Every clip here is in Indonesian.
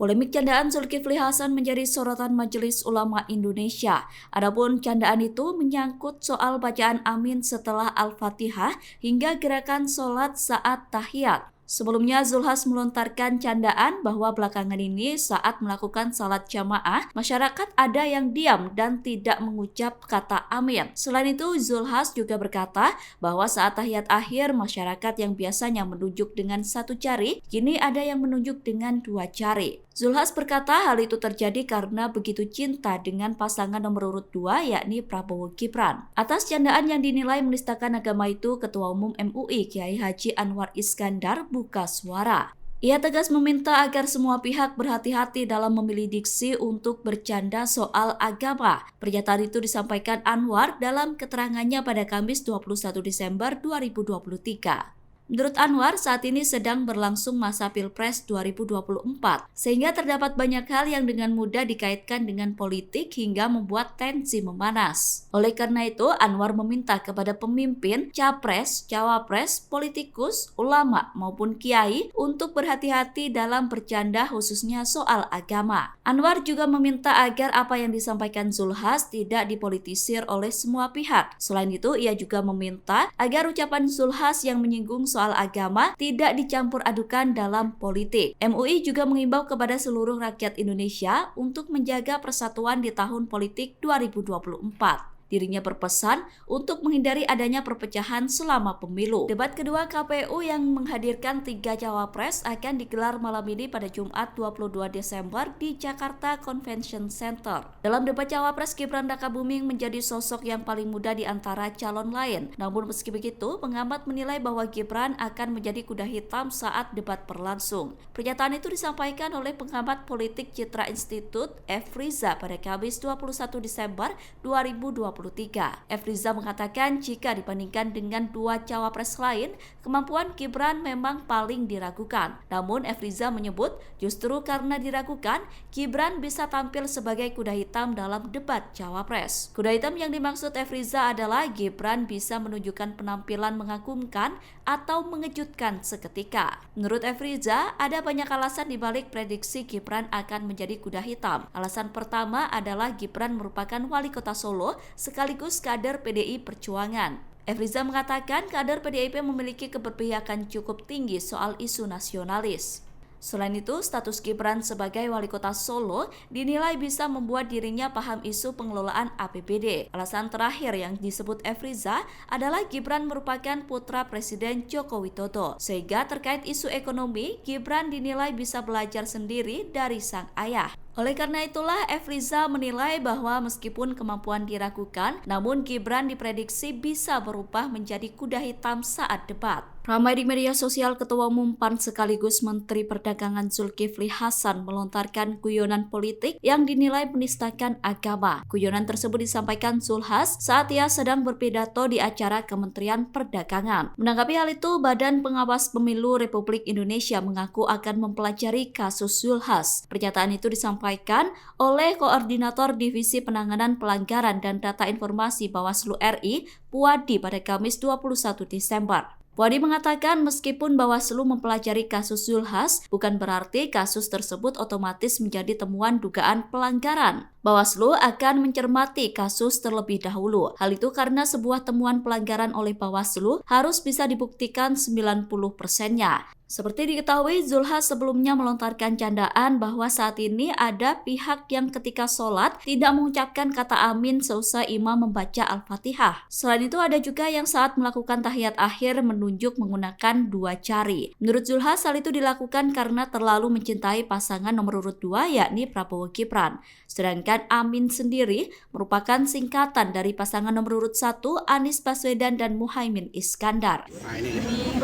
Polemik candaan Zulkifli Hasan menjadi sorotan Majelis Ulama Indonesia. Adapun candaan itu menyangkut soal bacaan amin setelah Al-Fatihah hingga gerakan sholat saat tahiyat. Sebelumnya, Zulhas melontarkan candaan bahwa belakangan ini saat melakukan salat jamaah, masyarakat ada yang diam dan tidak mengucap kata amin. Selain itu, Zulhas juga berkata bahwa saat tahiyat akhir, masyarakat yang biasanya menunjuk dengan satu jari, kini ada yang menunjuk dengan dua jari. Zulhas berkata hal itu terjadi karena begitu cinta dengan pasangan nomor urut 2 yakni Prabowo Gibran. Atas candaan yang dinilai menistakan agama itu, Ketua Umum MUI Kiai Haji Anwar Iskandar buka suara. Ia tegas meminta agar semua pihak berhati-hati dalam memilih diksi untuk bercanda soal agama. Pernyataan itu disampaikan Anwar dalam keterangannya pada Kamis 21 Desember 2023. Menurut Anwar, saat ini sedang berlangsung masa Pilpres 2024, sehingga terdapat banyak hal yang dengan mudah dikaitkan dengan politik hingga membuat tensi memanas. Oleh karena itu, Anwar meminta kepada pemimpin, capres, cawapres, politikus, ulama maupun kiai untuk berhati-hati dalam bercanda khususnya soal agama. Anwar juga meminta agar apa yang disampaikan Zulhas tidak dipolitisir oleh semua pihak. Selain itu, ia juga meminta agar ucapan Zulhas yang menyinggung soal agama tidak dicampur adukan dalam politik. MUI juga mengimbau kepada seluruh rakyat Indonesia untuk menjaga persatuan di tahun politik 2024. Dirinya berpesan untuk menghindari adanya perpecahan selama pemilu. Debat kedua KPU yang menghadirkan 3 cawapres akan digelar malam ini pada Jumat 22 Desember di Jakarta Convention Center. Dalam debat cawapres, Gibran Rakabuming menjadi sosok yang paling muda di antara calon lain. Namun meski begitu, pengamat menilai bahwa Gibran akan menjadi kuda hitam saat debat berlangsung. Pernyataan itu disampaikan oleh pengamat politik Citra Institute F. Riza pada Kamis 21 Desember 2023. F. Riza mengatakan jika dibandingkan dengan 2 cawapres lain, kemampuan Gibran memang paling diragukan. Namun F. Riza menyebut justru karena diragukan, Gibran bisa tampil sebagai kuda hitam dalam debat cawapres. Kuda hitam yang dimaksud F. Riza adalah Gibran bisa menunjukkan penampilan mengagumkan atau mengejutkan seketika. Menurut F. Riza, ada banyak alasan dibalik prediksi Gibran akan menjadi kuda hitam. Alasan pertama adalah Gibran merupakan wali kota Solo sekaligus kader PDI Perjuangan. F. Riza mengatakan kader PDIP memiliki keberpihakan cukup tinggi soal isu nasionalis. Selain itu, status Gibran sebagai wali kota Solo dinilai bisa membuat dirinya paham isu pengelolaan APBD. Alasan terakhir yang disebut F. Riza adalah Gibran merupakan putra Presiden Joko Widodo. Sehingga terkait isu ekonomi, Gibran dinilai bisa belajar sendiri dari sang ayah. Oleh karena itulah, F. Riza menilai bahwa meskipun kemampuan diragukan, namun Gibran diprediksi bisa berubah menjadi kuda hitam saat debat. Ramai di media sosial, Ketua Umum PAN sekaligus Menteri Perdagangan Zulkifli Hasan melontarkan guyonan politik yang dinilai menistakan agama. Guyonan tersebut disampaikan Zulhas saat ia sedang berpidato di acara Kementerian Perdagangan. Menanggapi hal itu, Badan Pengawas Pemilu Republik Indonesia mengaku akan mempelajari kasus Zulhas. Pernyataan itu disampaikan oleh Koordinator Divisi Penanganan Pelanggaran dan Data Informasi Bawaslu RI, Puadi pada Kamis 21 Desember. Puadi mengatakan meskipun Bawaslu mempelajari kasus Zulhas, bukan berarti kasus tersebut otomatis menjadi temuan dugaan pelanggaran. Bawaslu akan mencermati kasus terlebih dahulu. Hal itu karena sebuah temuan pelanggaran oleh Bawaslu harus bisa dibuktikan 90%-nya. Seperti diketahui, Zulhas sebelumnya melontarkan candaan bahwa saat ini ada pihak yang ketika sholat tidak mengucapkan kata amin seusai imam membaca Al-Fatihah. Selain itu, ada juga yang saat melakukan tahiyat akhir menunjuk menggunakan dua jari. Menurut Zulhas, hal itu dilakukan karena terlalu mencintai pasangan nomor urut 2 yakni Prabowo Gibran. Sedangkan amin sendiri merupakan singkatan dari pasangan nomor urut 1 Anies Baswedan dan Muhaimin Iskandar. Nah, ini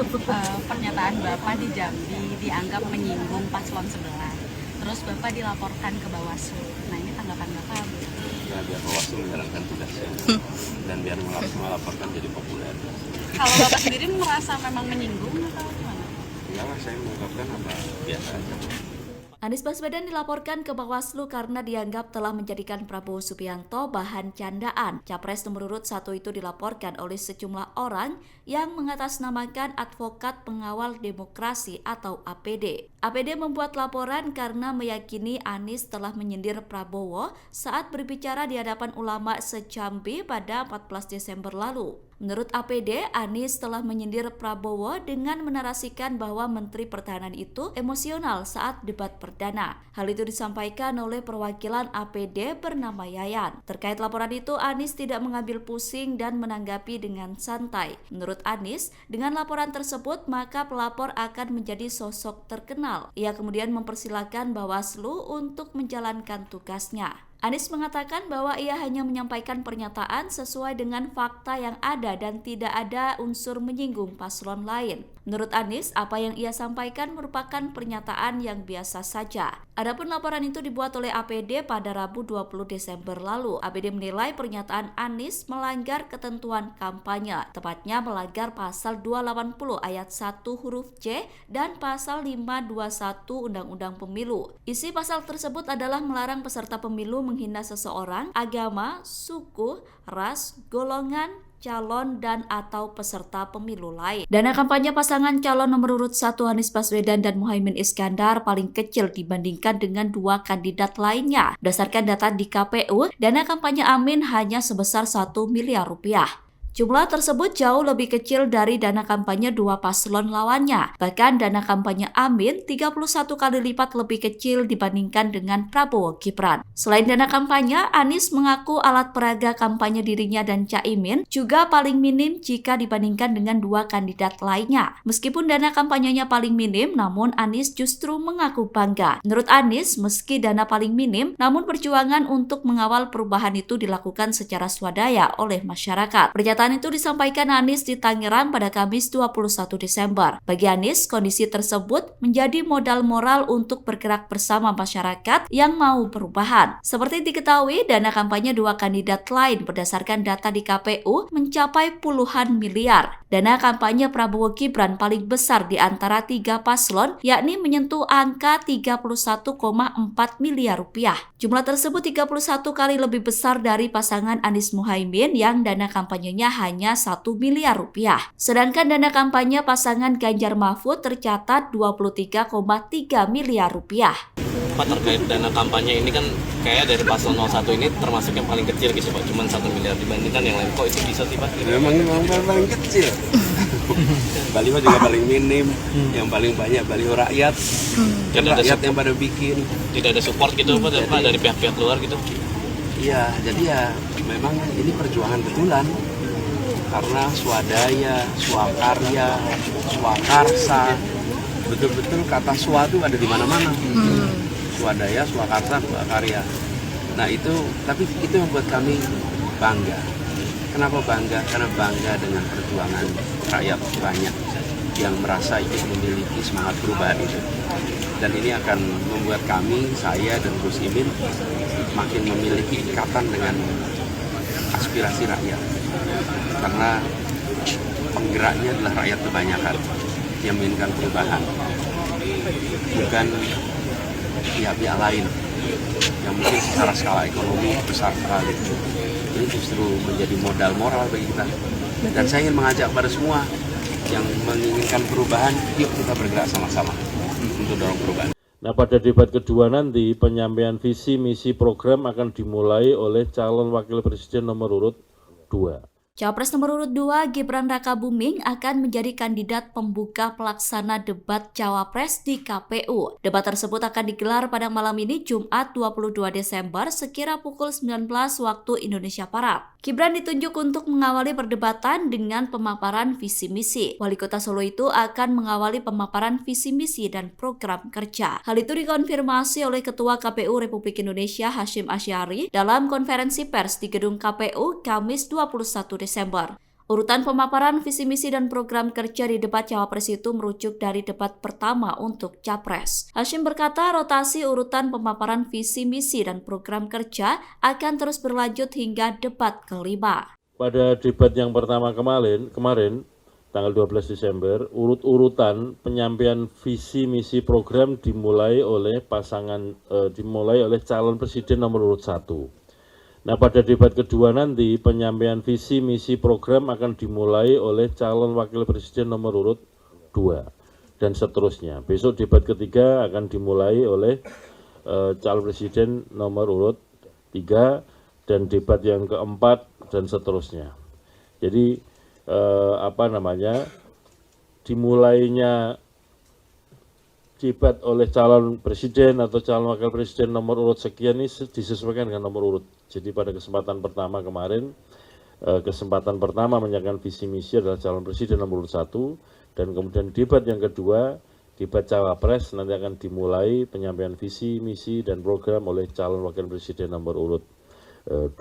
pernyataan Bapak di Jambi dianggap menyinggung paslon sebelah. Terus Bapak dilaporkan ke Bawaslu. Nah, ini tanggapan Bapak? Ya, biar Bawaslu menjalankan tugasnya dan biar melaporkan jadi populer. Kalau Bapak sendiri merasa memang menyinggung atau gimana? Enggak lah, saya mengungkapkan apa biasa aja. Anies Baswedan dilaporkan ke Bawaslu karena dianggap telah menjadikan Prabowo Subianto bahan candaan. Capres nomor urut 1 itu dilaporkan oleh sejumlah orang yang mengatasnamakan Advokat Pengawal Demokrasi atau APD. APD membuat laporan karena meyakini Anies telah menyindir Prabowo saat berbicara di hadapan ulama se-Jambi pada 14 Desember lalu. Menurut APD, Anies telah menyindir Prabowo dengan menarasikan bahwa Menteri Pertahanan itu emosional saat debat perdana. Hal itu disampaikan oleh perwakilan APD bernama Yayan. Terkait laporan itu, Anies tidak mengambil pusing dan menanggapi dengan santai. Menurut Anies, dengan laporan tersebut maka pelapor akan menjadi sosok terkenal. Ia kemudian mempersilahkan Bawaslu untuk menjalankan tugasnya. Anies mengatakan bahwa ia hanya menyampaikan pernyataan sesuai dengan fakta yang ada dan tidak ada unsur menyinggung paslon lain. Menurut Anies, apa yang ia sampaikan merupakan pernyataan yang biasa saja. Adapun laporan itu dibuat oleh APD pada Rabu 20 Desember lalu. APD menilai pernyataan Anies melanggar ketentuan kampanye, tepatnya melanggar pasal 280 ayat 1 huruf C dan pasal 521 Undang-Undang Pemilu. Isi pasal tersebut adalah melarang peserta pemilu menghina seseorang, agama, suku, ras, golongan, calon dan atau peserta pemilu lain. Dana kampanye pasangan calon nomor urut 1 Anies Baswedan dan Muhaimin Iskandar paling kecil dibandingkan dengan dua kandidat lainnya. Berdasarkan data di KPU, dana kampanye Amin hanya sebesar 1 miliar rupiah. Jumlah tersebut jauh lebih kecil dari dana kampanye dua paslon lawannya. Bahkan dana kampanye Amin 31 kali lipat lebih kecil dibandingkan dengan Prabowo Gibran. Selain dana kampanye, Anies mengaku alat peraga kampanye dirinya dan Caimin juga paling minim jika dibandingkan dengan dua kandidat lainnya. Meskipun dana kampanyenya paling minim, namun Anies justru mengaku bangga. Menurut Anies, meski dana paling minim, namun perjuangan untuk mengawal perubahan itu dilakukan secara swadaya oleh masyarakat. Pernyataan itu disampaikan Anies di Tangerang pada Kamis 21 Desember. Bagi Anies, kondisi tersebut menjadi modal moral untuk bergerak bersama masyarakat yang mau perubahan. Seperti diketahui, dana kampanye dua kandidat lain berdasarkan data di KPU mencapai puluhan miliar. Dana kampanye Prabowo Gibran paling besar di antara tiga paslon, yakni menyentuh angka 31,4 miliar rupiah. Jumlah tersebut 31 kali lebih besar dari pasangan Anies Muhaimin yang dana kampanyenya hanya 1 miliar rupiah. Sedangkan dana kampanye pasangan Ganjar Mahfud tercatat 23,3 miliar rupiah. Pak, terkait dana kampanye ini kan kayak dari paslon 01 ini termasuk yang paling kecil gitu Pak, cuma 1 miliar dibandingkan yang lain, kok itu bisa sih Pak? Memang paling kecil. Baliho juga paling minim, yang paling banyak baliho rakyat. Rakyat yang pada bikin. Tidak ada support gitu Pak dari pihak-pihak luar gitu? Iya, jadi ya memang ini perjuangan betulan. Karena swadaya, swakarya, swakarsa, betul-betul kata swa itu ada di mana-mana. Swadaya, swakarsa, swakarya. Nah itu, tapi itu yang membuat kami bangga. Kenapa bangga? Karena bangga dengan perjuangan rakyat banyak yang merasa ingin memiliki semangat perubahan itu. Dan ini akan membuat kami, saya dan Gus Imin makin memiliki ikatan dengan aspirasi rakyat. Karena penggeraknya adalah rakyat kebanyakan yang menginginkan perubahan, bukan pihak-pihak lain yang mungkin secara skala ekonomi besar sekali. Ini justru menjadi modal moral bagi kita. Dan saya ingin mengajak pada semua yang menginginkan perubahan, yuk kita bergerak sama-sama untuk dorong perubahan. Nah, pada debat kedua nanti penyampaian visi misi program akan dimulai oleh calon wakil presiden nomor urut 2. Capres nomor urut 2 Gibran Rakabuming akan menjadi kandidat pembuka pelaksana debat Cawapres di KPU. Debat tersebut akan digelar pada malam ini Jumat 22 Desember sekira pukul 19 waktu Indonesia Barat. Gibran ditunjuk untuk mengawali perdebatan dengan pemaparan visi misi. Wali Kota Solo itu akan mengawali pemaparan visi misi dan program kerja. Hal itu dikonfirmasi oleh Ketua KPU Republik Indonesia Hasyim Asy'ari dalam konferensi pers di gedung KPU Kamis 21 Desember. Urutan pemaparan visi misi dan program kerja di debat Cawapres itu merujuk dari debat pertama untuk Capres. Hasyim berkata rotasi urutan pemaparan visi misi dan program kerja akan terus berlanjut hingga debat kelima. Pada debat yang pertama kemarin, tanggal 12 Desember, urut-urutan penyampaian visi misi program dimulai oleh calon presiden nomor urut 1. Nah, pada debat kedua nanti penyampaian visi misi program akan dimulai oleh calon wakil presiden nomor urut 2 dan seterusnya. Besok debat ketiga akan dimulai oleh calon presiden nomor urut 3 dan debat yang keempat dan seterusnya. Jadi dimulainya debat oleh calon presiden atau calon wakil presiden nomor urut sekian ini disesuaikan dengan nomor urut. Jadi pada kesempatan pertama kemarin, kesempatan pertama menyampaikan visi misi adalah calon presiden nomor urut 1, dan kemudian debat yang kedua, debat cawapres, nanti akan dimulai penyampaian visi misi dan program oleh calon wakil presiden nomor urut 2.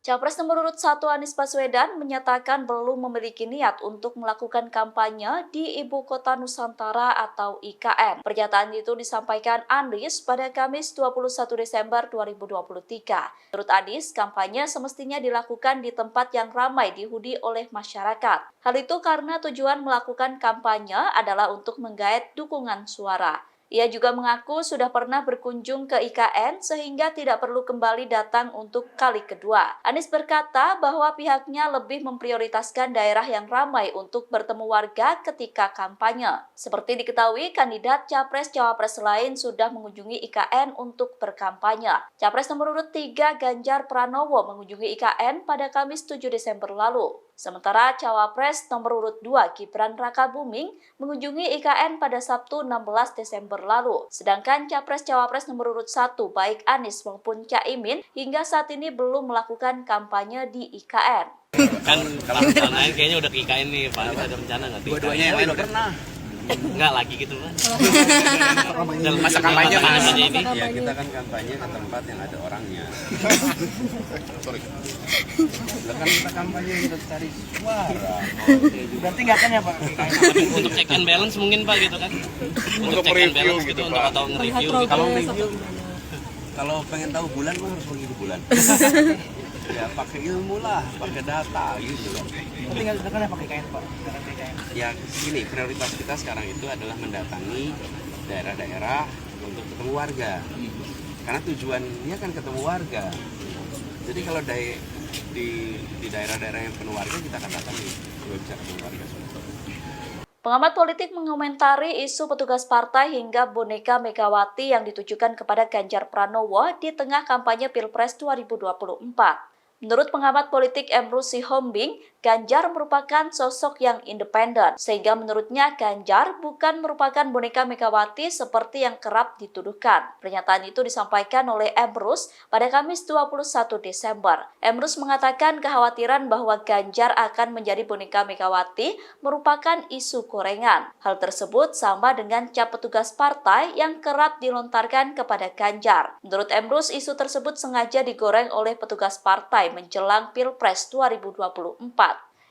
Capres nomor urut 1 Anies Baswedan menyatakan belum memiliki niat untuk melakukan kampanye di Ibu Kota Nusantara atau IKN. Pernyataan itu disampaikan Anies pada Kamis 21 Desember 2023. Menurut Anies, kampanye semestinya dilakukan di tempat yang ramai dihuni oleh masyarakat. Hal itu karena tujuan melakukan kampanye adalah untuk menggait dukungan suara. Ia juga mengaku sudah pernah berkunjung ke IKN sehingga tidak perlu kembali datang untuk kali kedua. Anies berkata bahwa pihaknya lebih memprioritaskan daerah yang ramai untuk bertemu warga ketika kampanye. Seperti diketahui, kandidat Capres-Cawapres lain sudah mengunjungi IKN untuk berkampanye. Capres nomor urut 3 Ganjar Pranowo mengunjungi IKN pada Kamis 7 Desember lalu. Sementara Cawapres nomor urut 2 Gibran Rakabuming mengunjungi IKN pada Sabtu 16 Desember lalu. Sedangkan Capres-Cawapres nomor urut 1 baik Anies maupun Caimin hingga saat ini belum melakukan kampanye di IKN. Kan kalau rencana lain kayaknya udah ke IKN nih, Pak. Ada rencana nggak? Dua-duanya yang lain udah pernah. Enggak lagi gitu, Pak. Dalam masa kampanye ini. Ya, kita kan kampanye ke tempat yang ada orangnya. Sorry. Kan kita kampanye untuk cari suara. Berarti nggak akan ya Pak? Untuk check and balance mungkin Pak gitu kan. Untuk check and balance gitu, untuk atau nge-review gitu. Kalau pengen tahu bulan mah harus pergi ke bulan. Ya pakai ilmu lah, pakai data gitu loh. Tapi nggak akan ya pakai kain Pak? Ya gini, prioritas kita sekarang itu adalah mendatangi daerah-daerah untuk ketemu warga. Karena tujuannya kan ketemu warga. Jadi kalau di daerah-daerah yang penuh warga kita akan datangi, kita bisa ketemu warga semua. Pengamat politik mengomentari isu petugas partai hingga boneka Megawati yang ditujukan kepada Ganjar Pranowo di tengah kampanye Pilpres 2024. Menurut pengamat politik Emrus Sihombing, Ganjar merupakan sosok yang independen, sehingga menurutnya Ganjar bukan merupakan boneka Megawati seperti yang kerap dituduhkan. Pernyataan itu disampaikan oleh Emrus pada Kamis 21 Desember. Emrus mengatakan kekhawatiran bahwa Ganjar akan menjadi boneka Megawati merupakan isu gorengan. Hal tersebut sama dengan cap petugas partai yang kerap dilontarkan kepada Ganjar. Menurut Emrus, isu tersebut sengaja digoreng oleh petugas partai menjelang Pilpres 2024.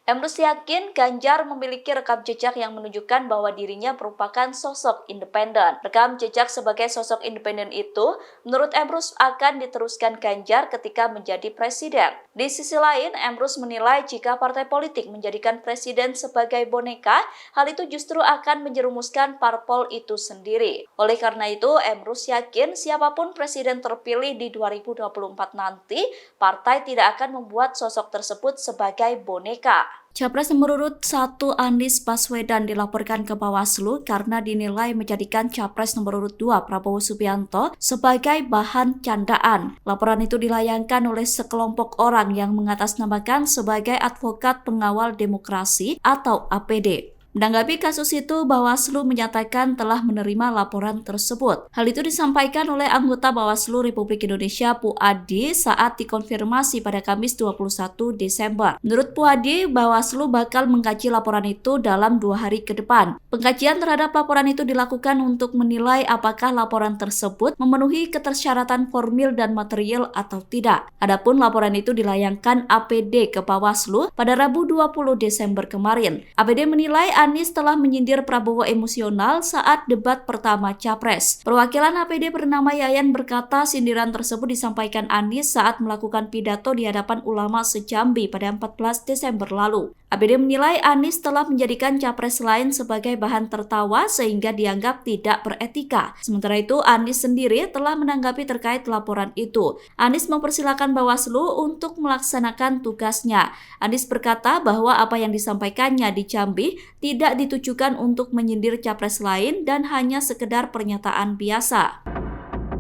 Emrus yakin Ganjar memiliki rekam jejak yang menunjukkan bahwa dirinya merupakan sosok independen. Rekam jejak sebagai sosok independen itu, menurut Emrus akan diteruskan Ganjar ketika menjadi presiden. Di sisi lain, Emrus menilai jika partai politik menjadikan presiden sebagai boneka, hal itu justru akan menjerumuskan parpol itu sendiri. Oleh karena itu, Emrus yakin siapapun presiden terpilih di 2024 nanti, partai tidak akan membuat sosok tersebut sebagai boneka. Capres nomor urut 1 Anies Baswedan dilaporkan ke Bawaslu karena dinilai menjadikan Capres nomor urut 2 Prabowo Subianto sebagai bahan candaan. Laporan itu dilayangkan oleh sekelompok orang yang mengatasnamakan sebagai advokat pengawal demokrasi atau APD. Menanggapi kasus itu, Bawaslu menyatakan telah menerima laporan tersebut. Hal itu disampaikan oleh anggota Bawaslu Republik Indonesia Puadi saat dikonfirmasi pada Kamis 21 Desember. Menurut Puadi, Bawaslu bakal mengkaji laporan itu dalam 2 hari ke depan. Pengkajian terhadap laporan itu dilakukan untuk menilai apakah laporan tersebut memenuhi ketersyaratan formil dan material atau tidak. Adapun laporan itu dilayangkan APD ke Bawaslu pada Rabu 20 Desember kemarin. APD menilai Anies telah menyindir Prabowo emosional saat debat pertama Capres. Perwakilan APD bernama Yayan berkata sindiran tersebut disampaikan Anies saat melakukan pidato di hadapan ulama se-Jambi pada 14 Desember lalu. APD menilai Anies telah menjadikan capres lain sebagai bahan tertawa sehingga dianggap tidak beretika. Sementara itu, Anies sendiri telah menanggapi terkait laporan itu. Anies mempersilahkan Bawaslu untuk melaksanakan tugasnya. Anies berkata bahwa apa yang disampaikannya di Jambi tidak ditujukan untuk menyindir capres lain dan hanya sekedar pernyataan biasa.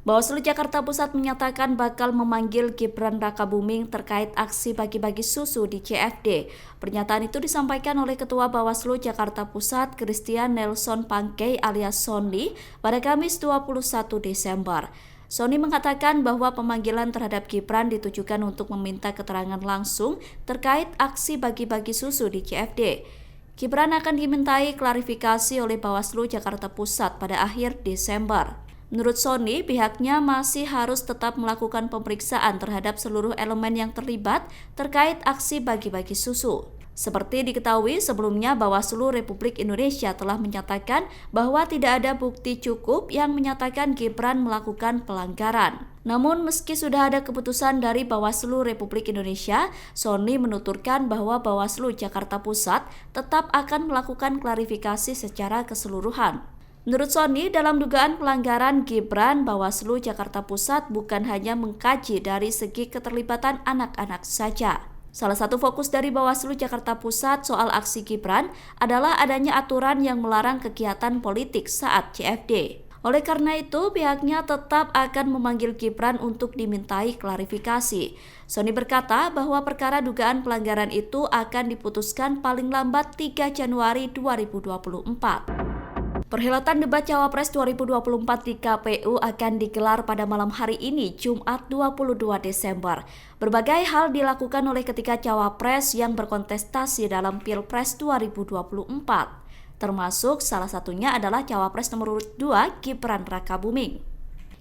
Bawaslu Jakarta Pusat menyatakan bakal memanggil Gibran Rakabuming terkait aksi bagi-bagi susu di CFD. Pernyataan itu disampaikan oleh Ketua Bawaslu Jakarta Pusat Christian Nelson Pangkei alias Sony pada Kamis 21 Desember. Sony mengatakan bahwa pemanggilan terhadap Gibran ditujukan untuk meminta keterangan langsung terkait aksi bagi-bagi susu di CFD. Gibran akan dimintai klarifikasi oleh Bawaslu Jakarta Pusat pada akhir Desember. Menurut Sony, pihaknya masih harus tetap melakukan pemeriksaan terhadap seluruh elemen yang terlibat terkait aksi bagi-bagi susu. Seperti diketahui sebelumnya, Bawaslu Republik Indonesia telah menyatakan bahwa tidak ada bukti cukup yang menyatakan Gibran melakukan pelanggaran. Namun meski sudah ada keputusan dari Bawaslu Republik Indonesia, Sony menuturkan bahwa Bawaslu Jakarta Pusat tetap akan melakukan klarifikasi secara keseluruhan. Menurut Sony, dalam dugaan pelanggaran Gibran, Bawaslu Jakarta Pusat bukan hanya mengkaji dari segi keterlibatan anak-anak saja. Salah satu fokus dari Bawaslu Jakarta Pusat soal aksi Gibran adalah adanya aturan yang melarang kegiatan politik saat CFD. Oleh karena itu, pihaknya tetap akan memanggil Gibran untuk dimintai klarifikasi. Sony berkata bahwa perkara dugaan pelanggaran itu akan diputuskan paling lambat 3 Januari 2024. Perhelatan debat Cawapres 2024 di KPU akan digelar pada malam hari ini, Jumat 22 Desember. Berbagai hal dilakukan oleh ketiga Cawapres yang berkontestasi dalam Pilpres 2024. Termasuk salah satunya adalah Cawapres nomor urut 2, Gibran Rakabuming.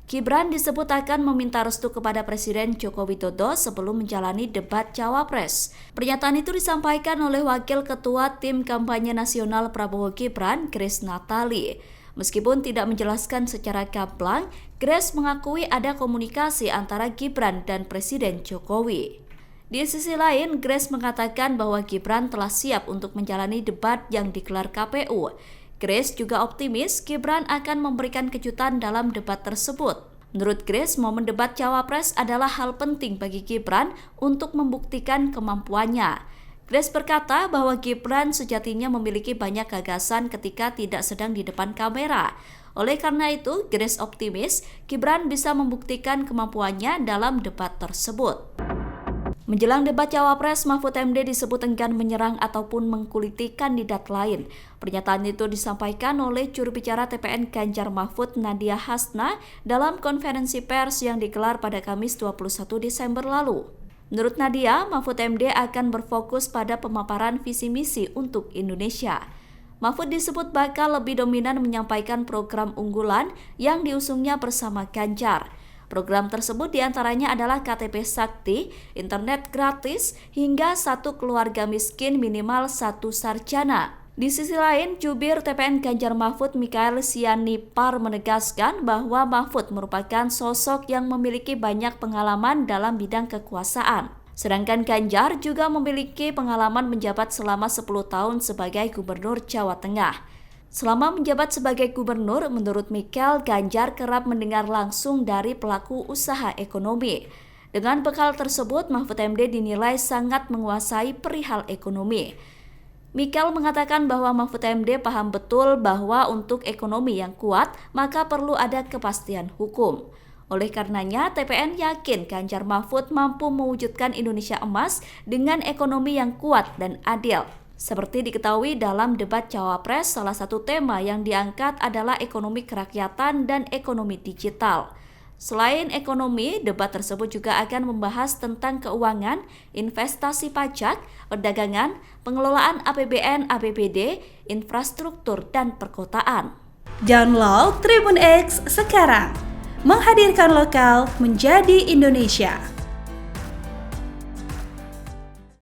Gibran disebut akan meminta restu kepada Presiden Joko Widodo sebelum menjalani debat Cawapres. Pernyataan itu disampaikan oleh Wakil Ketua Tim Kampanye Nasional Prabowo Gibran, Grace Natali. Meskipun tidak menjelaskan secara gamblang, Grace mengakui ada komunikasi antara Gibran dan Presiden Jokowi. Di sisi lain, Grace mengatakan bahwa Gibran telah siap untuk menjalani debat yang digelar KPU. Grace juga optimis Gibran akan memberikan kejutan dalam debat tersebut. Menurut Grace, momen debat Cawapres adalah hal penting bagi Gibran untuk membuktikan kemampuannya. Grace berkata bahwa Gibran sejatinya memiliki banyak gagasan ketika tidak sedang di depan kamera. Oleh karena itu, Grace optimis Gibran bisa membuktikan kemampuannya dalam debat tersebut. Menjelang debat Cawapres, Mahfud MD disebut enggan menyerang ataupun mengkuliti kandidat lain. Pernyataan itu disampaikan oleh juru bicara TPN Ganjar Mahfud Nadia Hasna dalam konferensi pers yang digelar pada Kamis 21 Desember lalu. Menurut Nadia, Mahfud MD akan berfokus pada pemaparan visi misi untuk Indonesia. Mahfud disebut bakal lebih dominan menyampaikan program unggulan yang diusungnya bersama Ganjar. Program tersebut diantaranya adalah KTP Sakti, internet gratis, hingga 1 keluarga miskin minimal 1 sarjana. Di sisi lain, jubir TPN Ganjar Mahfud Mikael Sianipar menegaskan bahwa Mahfud merupakan sosok yang memiliki banyak pengalaman dalam bidang kekuasaan. Sedangkan Ganjar juga memiliki pengalaman menjabat selama 10 tahun sebagai Gubernur Jawa Tengah. Selama menjabat sebagai gubernur, menurut Mikael, Ganjar kerap mendengar langsung dari pelaku usaha ekonomi. Dengan bekal tersebut, Mahfud MD dinilai sangat menguasai perihal ekonomi. Mikael mengatakan bahwa Mahfud MD paham betul bahwa untuk ekonomi yang kuat, maka perlu ada kepastian hukum. Oleh karenanya, TPN yakin Ganjar Mahfud mampu mewujudkan Indonesia emas dengan ekonomi yang kuat dan adil. Seperti diketahui dalam debat Cawapres, salah satu tema yang diangkat adalah ekonomi kerakyatan dan ekonomi digital. Selain ekonomi, debat tersebut juga akan membahas tentang keuangan, investasi pajak, perdagangan, pengelolaan APBN, APBD, infrastruktur, dan perkotaan. Download Tribun X sekarang, menghadirkan lokal menjadi Indonesia.